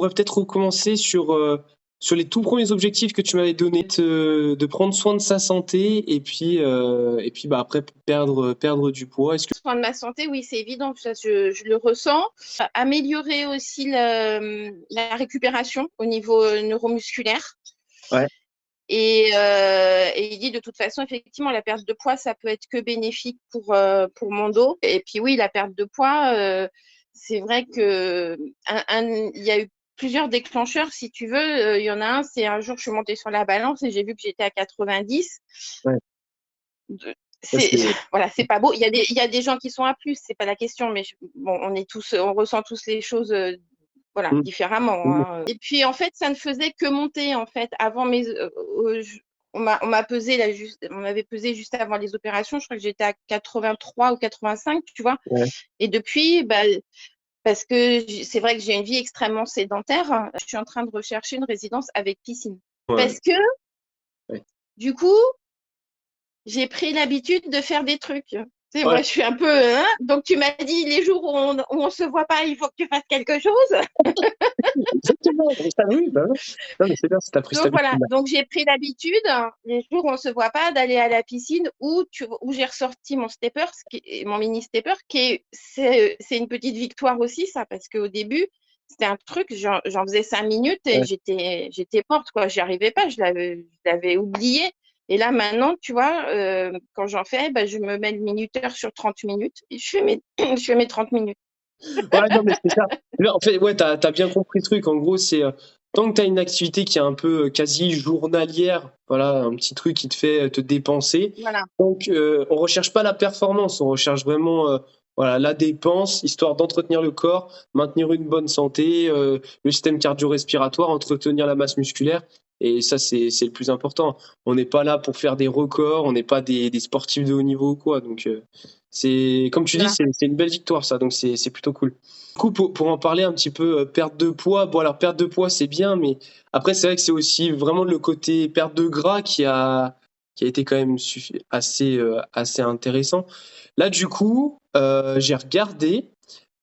pourrait peut-être recommencer sur les tout premiers objectifs que tu m'avais donnés, de prendre soin de sa santé et puis après perdre du poids. Est-ce que Soin de ma santé, oui, c'est évident, ça, je le ressens. Améliorer aussi la récupération au niveau neuromusculaire. ouais, Et il dit de toute façon, effectivement, la perte de poids, ça peut être que bénéfique pour mon dos. Et puis oui, la perte de poids, c'est vrai que il y a eu plusieurs déclencheurs, si tu veux. Il y en a un, c'est un jour, je suis montée sur la balance et j'ai vu que j'étais à 90. ouais, ça, C'est voilà, c'est pas beau. Il y a des gens qui sont à plus, c'est pas la question, mais bon, on ressent tous les choses voilà, Mm, différemment, mm, hein. Et puis en fait, ça ne faisait que monter en fait. Avant on m'a pesé là juste, on m'avait pesé juste avant les opérations. Je crois que j'étais à 83 ou 85, tu vois. ouais, Et depuis, bah, parce que c'est vrai que j'ai une vie extrêmement sédentaire, hein, je suis en train de rechercher une résidence avec piscine. ouais, Parce que ouais. du coup, j'ai pris l'habitude de faire des trucs. Tu sais, Ouais, moi, je suis un peu. Hein, donc, tu m'as dit, les jours où on se voit pas, il faut que tu fasses quelque chose. exactement. Mais ça, oui, bah ouais. Non, mais c'est bien, si t'as pris cette Donc, voilà. habitude-là. Donc, j'ai pris l'habitude, les jours où on se voit pas, d'aller à la piscine où j'ai ressorti mon stepper, mon mini stepper, c'est une petite victoire aussi, ça, parce qu'au début, c'était un truc, j'en faisais 5 minutes et Ouais. j'étais morte, quoi. J'y arrivais pas, je l'avais oublié. Et là, maintenant, tu vois, quand j'en fais, bah, je me mets le minuteur sur 30 minutes et je fais mes 30 minutes. Ouais, non, mais c'est ça. Mais en fait, ouais, t'as bien compris le truc. En gros, c'est tant que t'as une activité qui est un peu quasi journalière, voilà, un petit truc qui te fait te dépenser. Voilà. Donc, on recherche pas la performance, on recherche vraiment, voilà, la dépense, histoire d'entretenir le corps, maintenir une bonne santé, le système cardio-respiratoire, entretenir la masse musculaire. Et ça, c'est le plus important. On n'est pas là pour faire des records, on n'est pas des sportifs de haut niveau ou quoi. Donc, c'est comme tu dis, Voilà. c'est une belle victoire ça, donc c'est plutôt cool. Du coup, pour en parler un petit peu, perte de poids. Bon, alors perte de poids c'est bien, mais après c'est vrai que c'est aussi vraiment le côté perte de gras qui a été quand même assez intéressant. Là, du coup, j'ai regardé.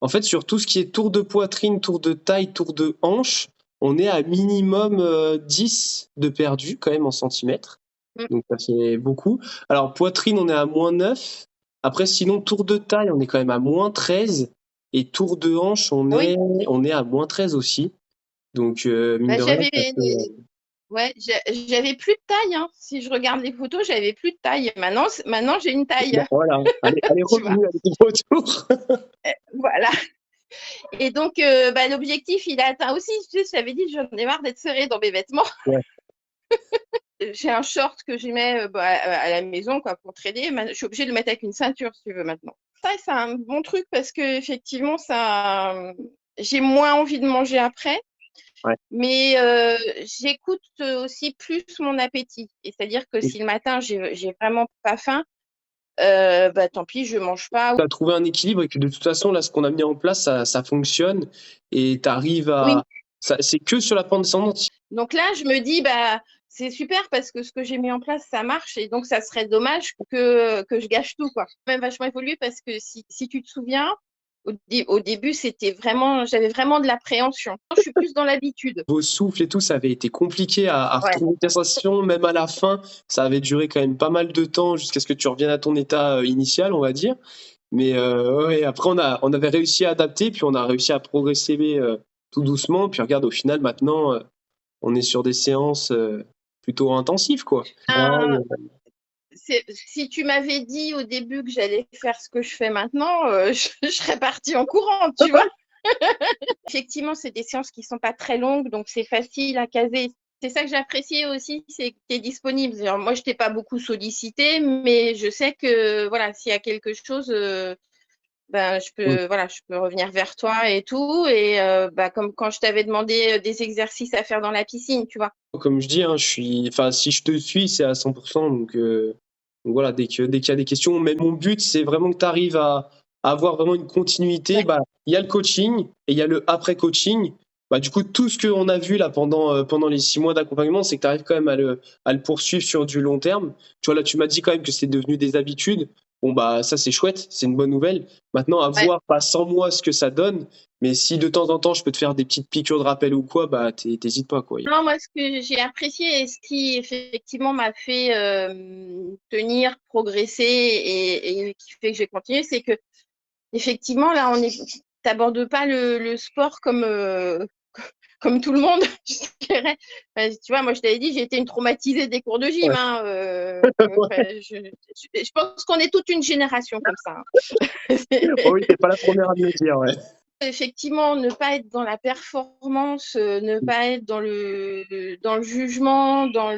En fait, sur tout ce qui est tour de poitrine, tour de taille, tour de hanche, on est à minimum 10 de perdu quand même en centimètres. Mm. Donc ça fait beaucoup. Alors poitrine, on est à -9. Après, sinon, tour de taille, on est quand même à -13. Et tour de hanche, Oui. on est à -13 aussi. Donc, mine Bah, de rien, ça fait. ouais, j'avais plus de taille, hein. Si je regarde les photos, j'avais plus de taille. Maintenant j'ai une taille, Bon, voilà, elle est tu vois. revenue, elle est de retour. Voilà. Et donc, bah, l'objectif, il est atteint aussi. Tu sais, je t'avais dit, j'en ai marre d'être serrée dans mes vêtements. Ouais. J'ai un short que je mets bah, à la maison quoi, pour traîner. Je suis obligée de le mettre avec une ceinture, si tu veux, maintenant. Ça, c'est un bon truc parce que effectivement, j'ai moins envie de manger après. Ouais. Mais j'écoute aussi plus mon appétit. Et c'est-à-dire que si le matin, j'ai vraiment pas faim, bah, tant pis, je mange pas. Tu as trouvé un équilibre et que de toute façon, là, ce qu'on a mis en place, ça fonctionne et tu arrives Oui. à. C'est que sur la pente descendante. Donc là, je me dis, bah, c'est super parce que ce que j'ai mis en place, ça marche. Et donc, ça serait dommage que je gâche tout, quoi. Même vachement évolué parce que si tu te souviens, au début, j'avais vraiment de l'appréhension. Je suis plus dans l'habitude. Vos souffles et tout, ça avait été compliqué à Ouais. retrouver tes sensations, même à la fin. Ça avait duré quand même pas mal de temps jusqu'à ce que tu reviennes à ton état initial, on va dire. Mais ouais, après, on avait réussi à adapter, puis on a réussi à progresser tout doucement. Puis regarde, au final, maintenant, on est sur des séances plutôt intensives, quoi. Un- Si tu m'avais dit au début que j'allais faire ce que je fais maintenant, je serais partie en courant, tu vois. Effectivement, c'est des séances qui sont pas très longues, donc c'est facile à caser. C'est ça que j'appréciais aussi, c'est que tu es disponible. Alors, moi, je t'ai pas beaucoup sollicité, mais je sais que voilà, s'il y a quelque chose, ben, Mm. je peux revenir vers toi et tout. Et bah, comme quand je t'avais demandé des exercices à faire dans la piscine, tu vois. Comme je dis, hein, enfin, si je te suis, c'est à 100%. Donc voilà, dès qu'il y a des questions, mais mon but, c'est vraiment que tu arrives à avoir vraiment une continuité. Ouais. Bah, il y a le coaching et il y a le après-coaching. Bah, du coup, tout ce qu'on a vu là pendant les 6 mois d'accompagnement, c'est que tu arrives quand même à le poursuivre sur du long terme. Tu vois, là, tu m'as dit quand même que c'est devenu des habitudes. bon, bah, ça, c'est chouette, c'est une bonne nouvelle. Maintenant, à Ouais. voir, pas sans moi, ce que ça donne. Mais si de temps en temps, je peux te faire des petites piqûres de rappel ou quoi, bah, t'hésites pas, quoi. Non, moi, ce que j'ai apprécié et ce qui effectivement m'a fait tenir, progresser et qui fait que j'ai continué, c'est que effectivement, là, t'abordes pas le sport comme tout le monde, je dirais. Enfin, tu vois, moi, je t'avais dit, j'ai été une traumatisée des cours de gym. Ouais. Hein, enfin, je pense qu'on est toute une génération comme ça. Hein. Oh oui, t'es pas la première à me le dire, ouais. Effectivement, ne pas être dans la performance, ne pas être dans le jugement, dans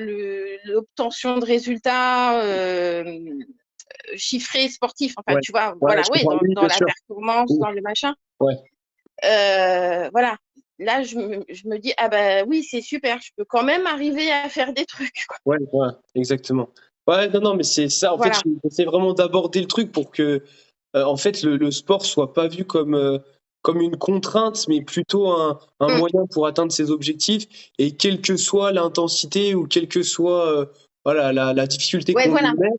l'obtention de résultats chiffrés, sportifs. Enfin, Ouais, tu vois, ouais, voilà, je oui, comprends. Oui, dans bien la sûr. performance, Oui. dans le machin. Ouais, Voilà. Là, je me dis, ah bah oui, c'est super, je peux quand même arriver à faire des trucs, quoi. ouais, ouais, exactement. Ouais, non, non, mais c'est ça. En fait, Voilà. j'essaie vraiment d'aborder le truc pour que, en fait, le sport soit pas vu comme une contrainte, mais plutôt un Mm. moyen pour atteindre ses objectifs. Et quelle que soit l'intensité ou quelle que soit, voilà, la difficulté Ouais, qu'on y voilà. met,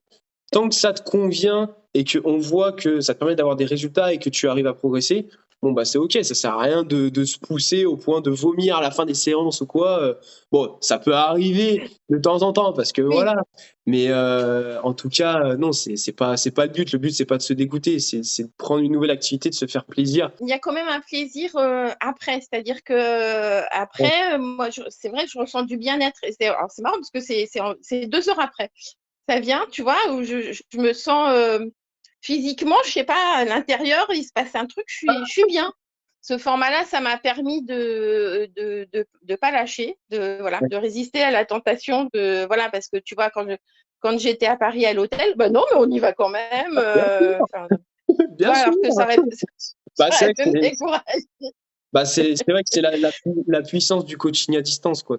tant que ça te convient et qu'on voit que ça te permet d'avoir des résultats et que tu arrives à progresser, bon, bah, c'est OK. Ça sert à rien de se pousser au point de vomir à la fin des séances ou quoi. Bon, ça peut arriver de temps en temps parce que Oui. voilà. Mais en tout cas, non, c'est pas le but. Le but, c'est pas de se dégoûter. C'est de prendre une nouvelle activité, de se faire plaisir. Il y a quand même un plaisir après, c'est-à-dire que Ouais, après, moi, c'est vrai que je ressens du bien-être. Et alors, c'est marrant parce que c'est 2 heures après. Ça vient, tu vois, où je me sens physiquement, je sais pas, à l'intérieur, il se passe un truc, je suis bien. Ce format-là, ça m'a permis de pas lâcher, voilà, ouais. de résister à la tentation voilà, parce que tu vois, quand j'étais à Paris à l'hôtel, ben non, mais on y va quand même. Bien sûr, Enfin, tu bien vois, sûr. alors que Bah, ça c'est aurait vrai que pu me décourager. c'est vrai que c'est la puissance du coaching à distance, quoi.